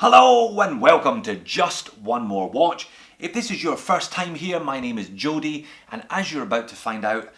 Hello and welcome to Just One More Watch. If this is your first time here, my name is Jody, and as you're about to find out,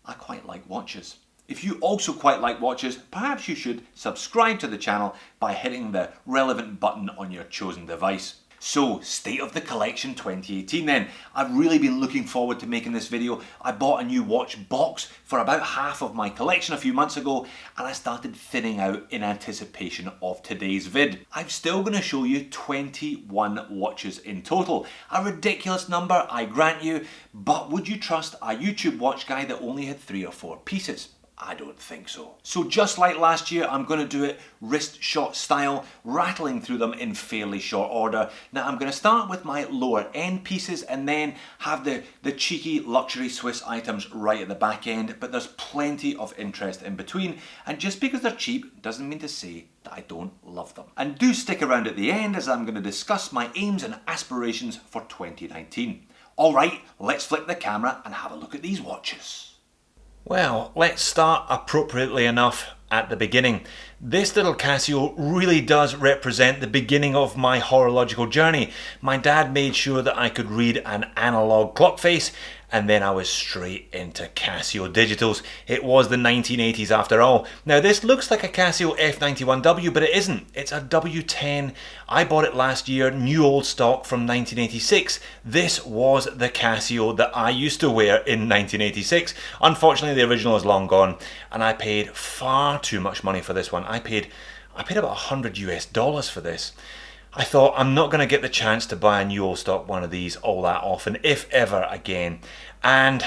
I quite like watches. If you also quite like watches, perhaps you should subscribe to the channel by hitting the relevant button on your chosen device. So, State of the Collection 2018 then. I've really been looking forward to making this video. I bought a new watch box for about half of my collection a few months ago, and I started thinning out in anticipation of today's vid. I'm still going to show you 21 watches in total. A ridiculous number, I grant you, but would you trust a YouTube watch guy that only had 3 or 4 pieces? I don't think so. So just like last year, I'm going to do it wrist shot style, rattling through them in fairly short order. Now I'm going to start with my lower end pieces and then have the cheeky luxury Swiss items right at the back end, but there's plenty of interest in between, and just because they're cheap doesn't mean to say that I don't love them. And do stick around at the end as I'm going to discuss my aims and aspirations for 2019. Alright, let's flip the camera and have a look at these watches. Well, let's start appropriately enough at the beginning. This little Casio really does represent the beginning of my horological journey. My dad made sure that I could read an analog clock face, and then I was straight into Casio digitals. It was the 1980s after all. Now this looks like a Casio F91W, but it isn't. It's a W10. I bought it last year, new old stock from 1986. This was the Casio that I used to wear in 1986. Unfortunately, the original is long gone, and I paid far too much money for this one. I paid about $100 for this. I thought, I'm not going to get the chance to buy a new old stock one of these all that often, if ever again. And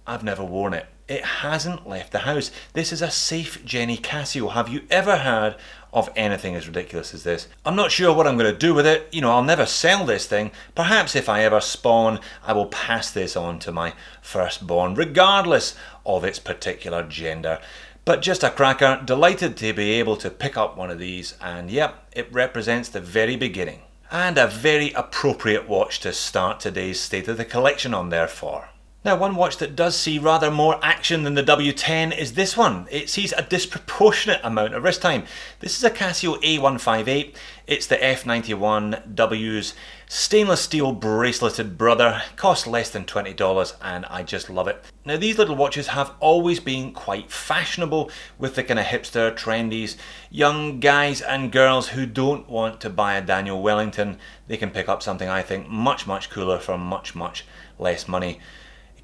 I've never worn it. It hasn't left the house. This is a safe Jenny Casio. Have you ever heard of anything as ridiculous as this? I'm not sure what I'm going to do with it. You know, I'll never sell this thing. Perhaps if I ever spawn, I will pass this on to my firstborn, regardless of its particular gender. But just a cracker, delighted to be able to pick up one of these, and yep, it represents the very beginning. And a very appropriate watch to start today's State of the Collection on therefore. Now, one watch that does see rather more action than the W10 is this one. It sees a disproportionate amount of wrist time. This is a Casio A158. It's the F91W's stainless steel braceleted brother. Costs less than $20 and I just love it. Now, these little watches have always been quite fashionable with the kind of hipster trendies. Young guys and girls who don't want to buy a Daniel Wellington, they can pick up something I think much cooler for much less money.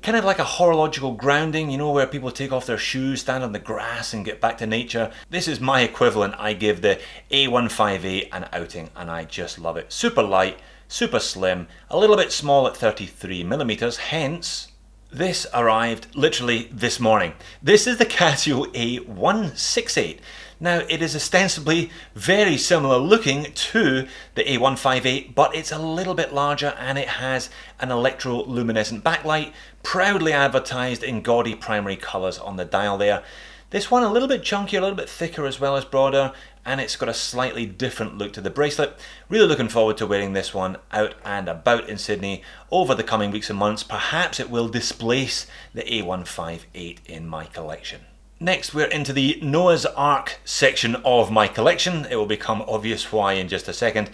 Kind of like a horological grounding, you know, where people take off their shoes, stand on the grass and get back to nature. This is my equivalent. I give the A158 an outing and I just love it. Super light, super slim, a little bit small at 33mm, hence this arrived literally this morning. This is the Casio A168. Now, it is ostensibly very similar looking to the A158, but it's a little bit larger and it has an electroluminescent backlight, proudly advertised in gaudy primary colours on the dial there. This one a little bit chunkier, a little bit thicker as well as broader, and it's got a slightly different look to the bracelet. Really looking forward to wearing this one out and about in Sydney over the coming weeks and months. Perhaps it will displace the A158 in my collection. Next, we're into the Noah's Ark section of my collection. It will become obvious why in just a second.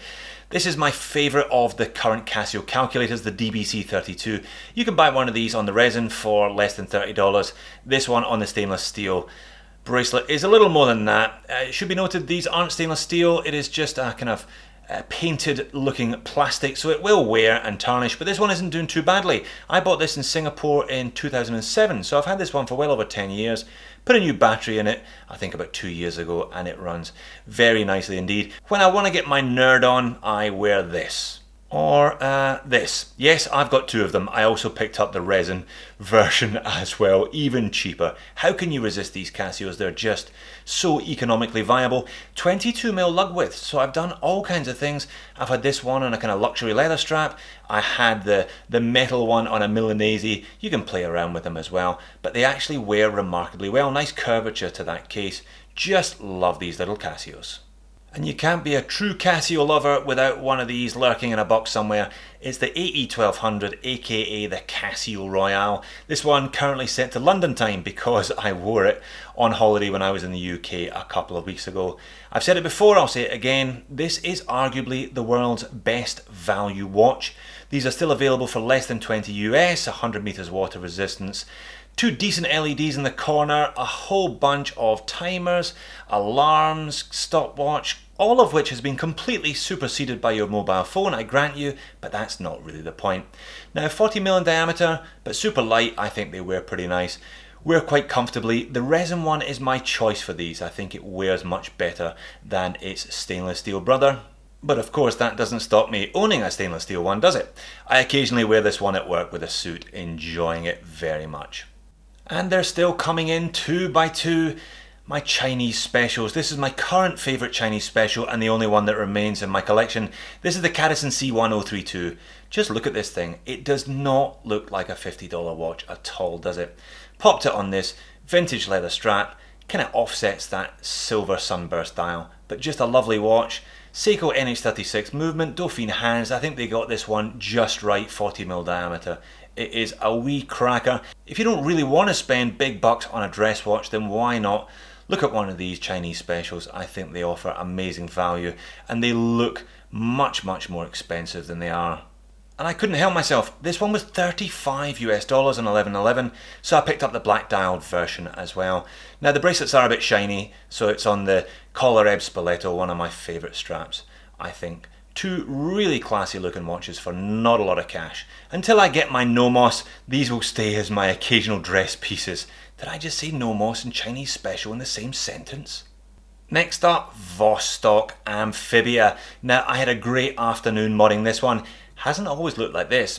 This is my favourite of the current Casio calculators, the DBC32. You can buy one of these on the resin for less than $30. This one on the stainless steel bracelet is a little more than that. It should be noted these aren't stainless steel. It is just a kind of painted looking plastic, so it will wear and tarnish, but this one isn't doing too badly. I bought this in Singapore in 2007, so I've had this one for well over 10 years. Put a new battery in it, I think about 2 years ago, and it runs very nicely indeed. When I want to get my nerd on, I wear this. Or this. Yes, I've got 2 of them. I also picked up the resin version as well, even cheaper. How can you resist these Casios? They're just so economically viable. 22mm lug width, so I've done all kinds of things. I've had this one on a kind of luxury leather strap. I had the metal one on a Milanese. You can play around with them as well, but they actually wear remarkably well. Nice curvature to that case. Just love these little Casios. And you can't be a true Casio lover without one of these lurking in a box somewhere. It's the AE1200, aka the Casio Royale. This one currently set to London time because I wore it on holiday when I was in the UK a couple of weeks ago. I've said it before, I'll say it again, this is arguably the world's best value watch. These are still available for less than 20 US, 100 meters water resistance, 2 decent LEDs in the corner, a whole bunch of timers, alarms, stopwatch, all of which has been completely superseded by your mobile phone, I grant you, but that's not really the point. Now 40mm in diameter, but super light, I think they wear pretty nice. Wear quite comfortably. The resin one is my choice for these. I think it wears much better than its stainless steel brother. But of course that doesn't stop me owning a stainless steel one, does it? I occasionally wear this one at work with a suit, enjoying it very much. And they're still coming in 2 by 2, my Chinese specials. This is my current favourite Chinese special and the only one that remains in my collection. This is the Caterson C 1032. Just look at this thing. It does not look like a $50 watch at all, does it? Popped it on this vintage leather strap, kind of offsets that silver sunburst dial, but just a lovely watch. Seiko NH36 movement, Dauphine hands. I think they got this one just right, 40mm diameter. It is a wee cracker. If you don't really want to spend big bucks on a dress watch, then why not look at one of these Chinese specials? I think they offer amazing value and they look much more expensive than they are. And I couldn't help myself. This one was $35 US on 1111, so I picked up the black dialed version as well. Now the bracelets are a bit shiny, so it's on the collar ebb Spoleto, one of my favourite straps, I think. 2 really classy looking watches for not a lot of cash. Until I get my Nomos, these will stay as my occasional dress pieces. Did I just say Nomos and Chinese special in the same sentence? Next up, Vostok Amphibia. Now I had a great afternoon modding this one. Hasn't always looked like this.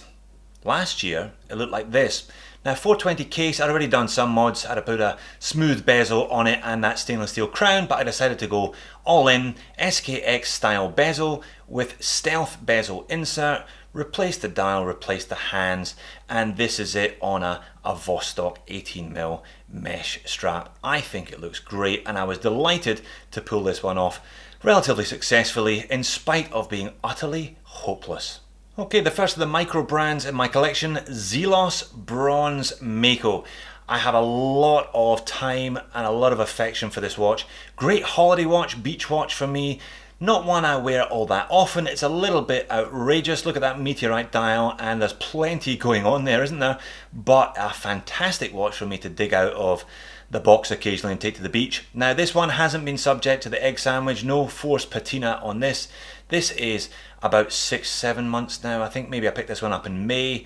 Last year it looked like this. Now 420 case, I'd already done some mods. I'd put a smooth bezel on it and that stainless steel crown, but I decided to go all in SKX style bezel with stealth bezel insert, replace the dial, replace the hands, and this is it on a Vostok 18mm mesh strap. I think it looks great and I was delighted to pull this one off relatively successfully in spite of being utterly hopeless. Okay, the first of the micro brands in my collection, Zelos Bronze Mako. I have a lot of time and a lot of affection for this watch. Great holiday watch, beach watch for me. Not one I wear all that often. It's a little bit outrageous. Look at that meteorite dial and there's plenty going on there, isn't there? But a fantastic watch for me to dig out of the box occasionally and take to the beach. Now this one hasn't been subject to the egg sandwich, no forced patina on this. This is about 6-7 months now. I think maybe I picked this one up in May.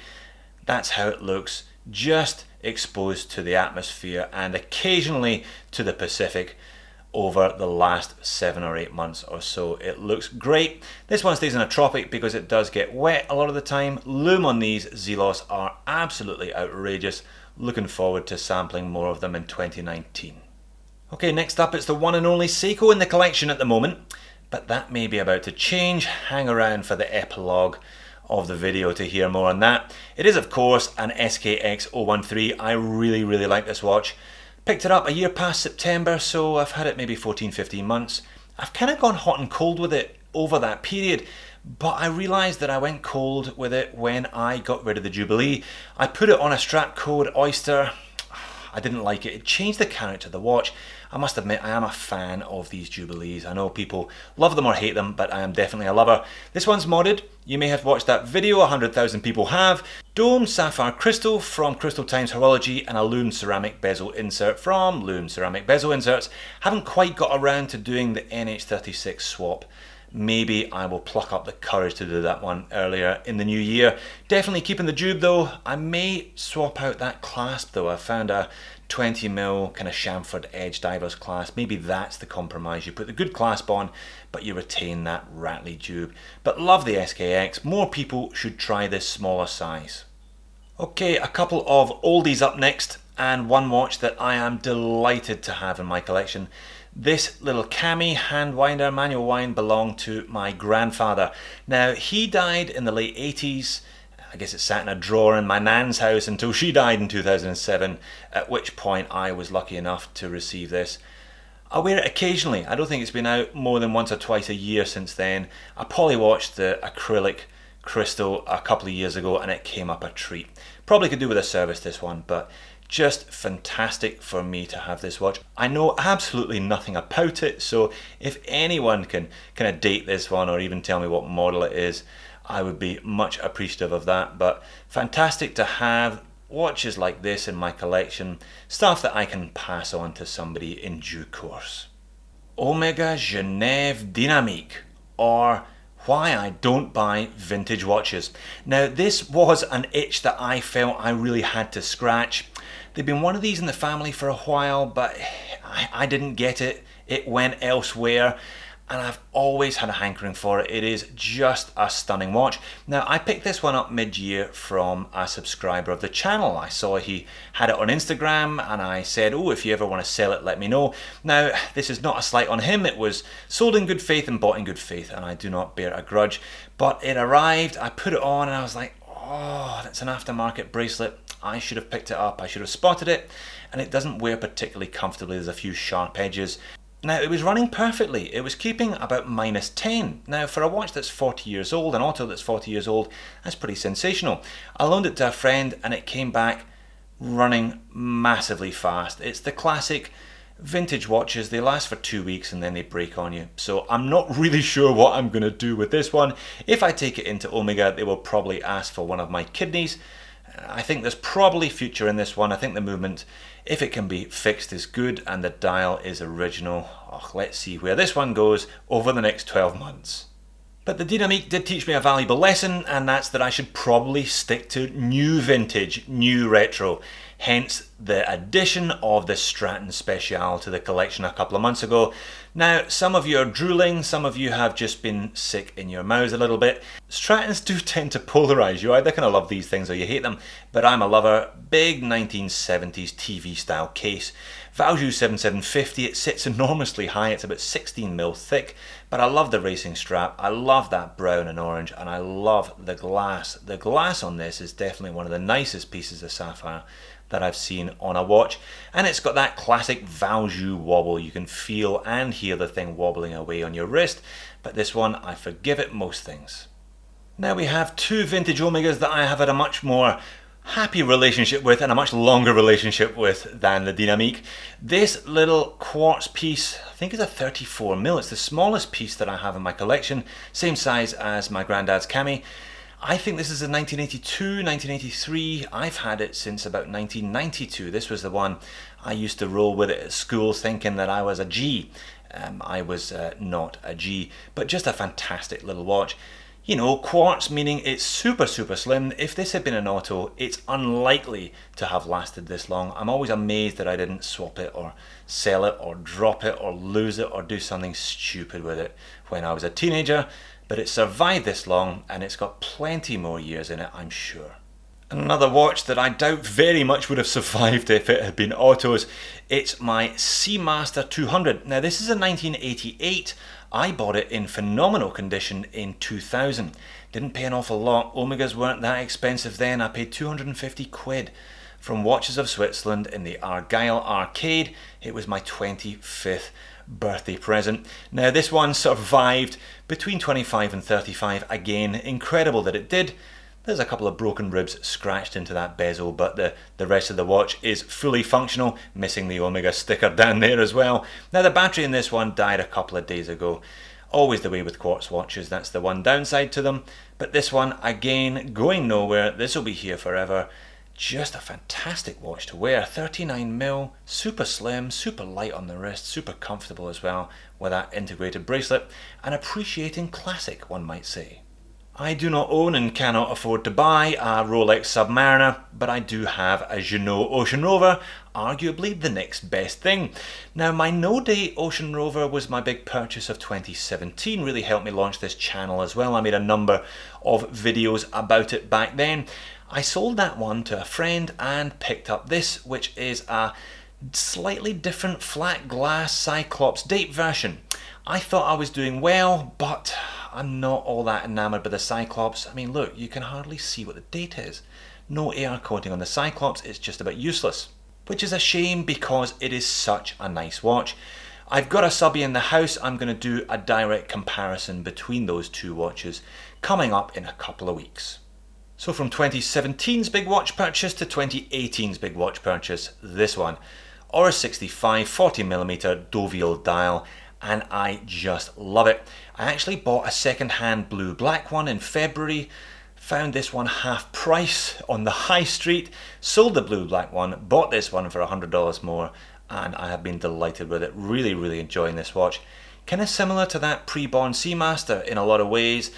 That's how it looks, just exposed to the atmosphere and occasionally to the Pacific over the last 7 or 8 months or so. It looks great. This one stays in a tropic because it does get wet a lot of the time. Loom on these Zelos are absolutely outrageous. Looking forward to sampling more of them in 2019. Okay, next up it's the one and only Seiko in the collection at the moment, but that may be about to change. Hang around for the epilogue of the video to hear more on that. It is of course an SKX 013. I really like this watch. Picked it up a year past September, so I've had it maybe 14-15 months. I've kind of gone hot and cold with it over that period, but I realised that I went cold with it when I got rid of the Jubilee. I put it on a strap code Oyster. I didn't like it. It changed the character of the watch. I must admit I am a fan of these Jubilees. I know people love them or hate them, but I am definitely a lover. This one's modded. You may have watched that video, 100,000 people have. Dome sapphire crystal from Crystal Times Horology and a Loom ceramic bezel insert from Loom Ceramic Bezel Inserts. Haven't quite got around to doing the NH36 swap. Maybe I will pluck up the courage to do that one earlier in the new year. Definitely keeping the Jube though. I may swap out that clasp though. I found a 20mm kind of chamfered edge divers clasp. Maybe that's the compromise. You put the good clasp on, but you retain that rattly Jube. But love the SKX. More people should try this smaller size. Okay, a couple of oldies up next, and one watch that I am delighted to have in my collection. This little Cami hand winder, manual wind, belonged to my grandfather. Now, he died in the late 80s. I guess it sat in a drawer in my nan's house until she died in 2007, at which point I was lucky enough to receive this. I wear it occasionally. I don't think it's been out more than once or twice a year since then. I polywashed the acrylic crystal a couple of years ago and it came up a treat. Probably could do with a service, this one, but just fantastic for me to have this watch. I know absolutely nothing about it, so if anyone can kind of date this one or even tell me what model it is, I would be much appreciative of that. But fantastic to have watches like this in my collection, stuff that I can pass on to somebody in due course. Omega Genève Dynamique, or why I don't buy vintage watches. Now, this was an itch that I felt I really had to scratch. There'd been one of these in the family for a while, but I didn't get it. It went elsewhere, and I've always had a hankering for it. It is just a stunning watch. Now, I picked this one up mid-year from a subscriber of the channel. I saw he had it on Instagram, and I said, oh, if you ever want to sell it, let me know. Now, this is not a slight on him. It was sold in good faith and bought in good faith, and I do not bear a grudge. But it arrived, I put it on, and I was like, oh, that's an aftermarket bracelet. I should have picked it up. I should have spotted it, and it doesn't wear particularly comfortably. There's a few sharp edges. Now, it was running perfectly. It was keeping about -10. Now, for a watch that's 40 years old, an auto that's 40 years old, that's pretty sensational. I loaned it to a friend and it came back running massively fast. It's the classic vintage watches. They last for 2 weeks and then they break on you. So I'm not really sure what I'm going to do with this one. If I take it into Omega, they will probably ask for one of my kidneys. I think there's probably future in this one. I think the movement, if it can be fixed, is good, and the dial is original. Oh, let's see where this one goes over the next 12 months. But the Dynamique did teach me a valuable lesson, and that's that I should probably stick to new vintage, new retro. Hence the addition of the Stratton Special to the collection a couple of months ago. Now, some of you are drooling, some of you have just been sick in your mouths a little bit. Strattons do tend to polarize. You either kind of love these things or you hate them, but I'm a lover. Big 1970s TV style case. Value 7750, it sits enormously high, it's about 16mm thick, but I love the racing strap, I love that brown and orange, and I love the glass. The glass on this is definitely one of the nicest pieces of sapphire that I've seen on a watch, and it's got that classic Valjoux wobble. You can feel and hear the thing wobbling away on your wrist, but this one, I forgive it most things. Now we have two vintage Omegas that I have had a much more happy relationship with and a much longer relationship with than the Dynamique. This little quartz piece, I think is a 34mm. It's the smallest piece that I have in my collection, same size as my granddad's cami. I think this is a 1982, 1983. I've had it since about 1992. This was the one I used to roll with it at school thinking that I was a G. I was not a G, but just a fantastic little watch. You know, quartz meaning it's super slim. If this had been an auto, it's unlikely to have lasted this long. I'm always amazed that I didn't swap it or sell it or drop it or lose it or do something stupid with it when I was a teenager. But it survived this long and it's got plenty more years in it, I'm sure. Another watch that I doubt very much would have survived if it had been autos, it's my Seamaster 200. Now this is a 1988. I bought it in phenomenal condition in 2000. Didn't pay an awful lot. Omegas weren't that expensive then. I paid 250 quid from Watches of Switzerland in the Argyle Arcade. It was my 25th birthday present. Now this one survived between 25 and 35. Again, incredible that it did. There's a couple of broken ribs scratched into that bezel, but the rest of the watch is fully functional, missing the Omega sticker down there as well. Now the battery in this one died a couple of days ago. Always the way with quartz watches, that's the one downside to them. But this one, again, going nowhere. This will be here forever. Just a fantastic watch to wear. 39mm, super slim, super light on the wrist, super comfortable as well with that integrated bracelet. An appreciating classic, one might say. I do not own and cannot afford to buy a Rolex Submariner, but I do have a Jeanneau Ocean Rover, arguably the next best thing. Now my no-date Ocean Rover was my big purchase of 2017, really helped me launch this channel as well. I made a number of videos about it back then. I sold that one to a friend and picked up this, which is a slightly different flat glass Cyclops date version. I thought I was doing well, but I'm not all that enamored by the Cyclops. I mean, look, you can hardly see what the date is. No AR coating on the Cyclops, it's just about useless. Which is a shame because it is such a nice watch. I've got a subby in the house. I'm going to do a direct comparison between those two watches coming up in a couple of weeks. So from 2017's big watch purchase to 2018's big watch purchase, this one, Oris 65 40mm Deauville dial, and I just love it. I actually bought a second-hand blue-black one in February, found this one half price on the high street, sold the blue-black one, bought this one for $100 more, and I have been delighted with it. Really, really enjoying this watch. Kind of similar to that pre-born Seamaster in a lot of ways,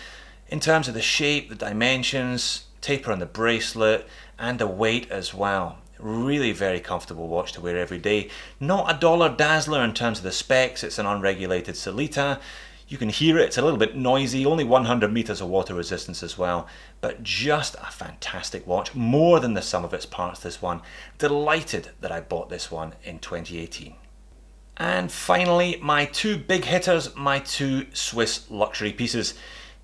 in terms of the shape, the dimensions, taper on the bracelet, and the weight as well. Really very comfortable watch to wear every day. Not a dollar dazzler in terms of the specs. It's an unregulated Sellita. You can hear it, it's a little bit noisy, only 100 meters of water resistance as well, but just a fantastic watch, more than the sum of its parts, this one. Delighted that I bought this one in 2018. And finally, my two big hitters, my two Swiss luxury pieces.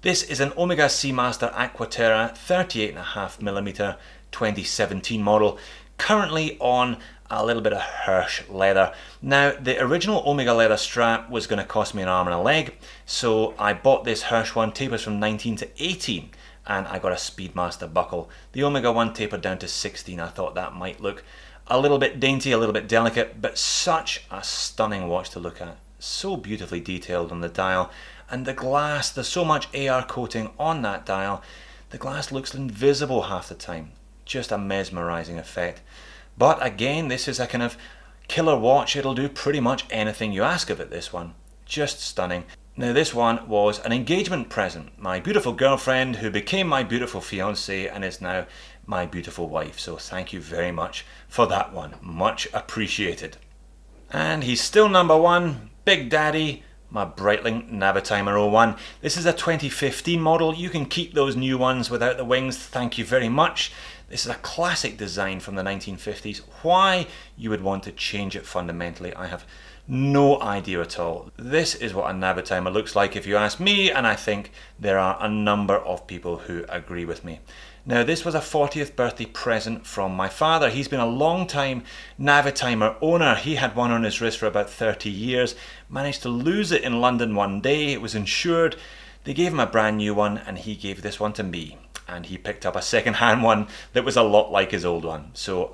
This is an Omega Seamaster Aqua Terra 38.5mm 2017 model, currently on a little bit of Hirsch leather. Now, the original Omega leather strap was going to cost me an arm and a leg, so I bought this Hirsch one, tapers from 19 to 18, and I got a Speedmaster buckle. The Omega one tapered down to 16. I thought that might look a little bit dainty, a little bit delicate, but such a stunning watch to look at. So beautifully detailed on the dial, and the glass, there's so much AR coating on that dial, the glass looks invisible half the time. Just a mesmerizing effect. But again, this is a kind of killer watch. It'll do pretty much anything you ask of it, this one. Just stunning. Now, this one was an engagement present. My beautiful girlfriend, who became my beautiful fiancée and is now my beautiful wife. So thank you very much for that one. Much appreciated. And he's still number one, Big Daddy, my Breitling Navigator 01. This is a 2015 model. You can keep those new ones without the wings. Thank you very much. This is a classic design from the 1950s. Why you would want to change it fundamentally, I have no idea at all. This is what a Navigator looks like if you ask me, and I think there are a number of people who agree with me. Now, this was a 40th birthday present from my father. He's been a long time Navigator owner. He had one on his wrist for about 30 years, managed to lose it in London one day. It was insured. They gave him a brand new one, and he gave this one to me. And he picked up a second-hand one that was a lot like his old one. So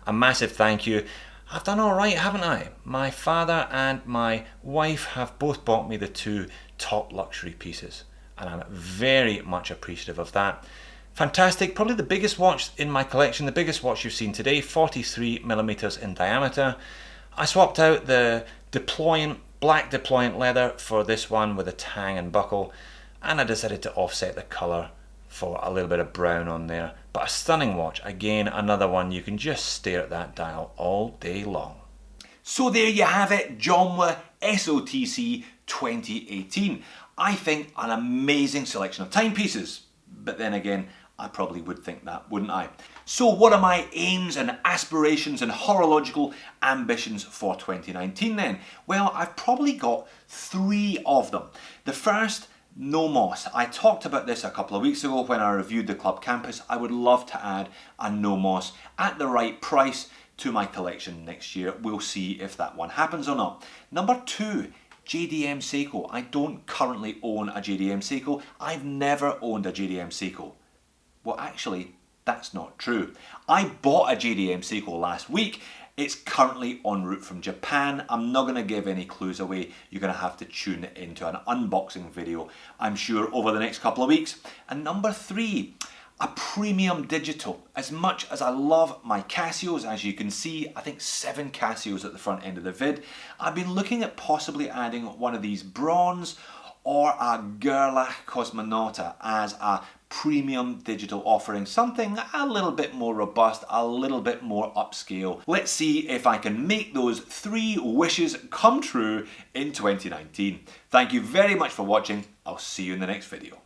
a massive thank you. I've done all right, haven't I? My father and my wife have both bought me the two top luxury pieces, and I'm very much appreciative of that. Fantastic, probably the biggest watch in my collection, the biggest watch you've seen today, 43mm in diameter. I swapped out the black deployant leather for this one with a tang and buckle, and I decided to offset the colour for a little bit of brown on there. But a stunning watch. Again, another one you can just stare at that dial all day long. So there you have it, JOMW SOTC 2018. I think an amazing selection of timepieces. But then again, I probably would think that, wouldn't I? So what are my aims and aspirations and horological ambitions for 2019 then? Well, I've probably got 3 of them. The first, no moss. I talked about this a couple of weeks ago when I reviewed the Club Campus. I would love to add a no moss at the right price to my collection next year. We'll see if that one happens or not. Number 2, JDM Seiko. I don't currently own a JDM Seiko. I've never owned a JDM Seiko. Well, actually, that's not true. I bought a JDM Seiko last week. It's currently en route from Japan. I'm not going to give any clues away. You're going to have to tune into an unboxing video, I'm sure, over the next couple of weeks. And number 3, a premium digital. As much as I love my Casios, as you can see, I think 7 Casios at the front end of the vid, I've been looking at possibly adding one of these bronze or a Gerlach Cosmonauta as a premium digital offering, something a little bit more robust, a little bit more upscale. Let's see if I can make those 3 wishes come true in 2019. Thank you very much for watching. I'll see you in the next video.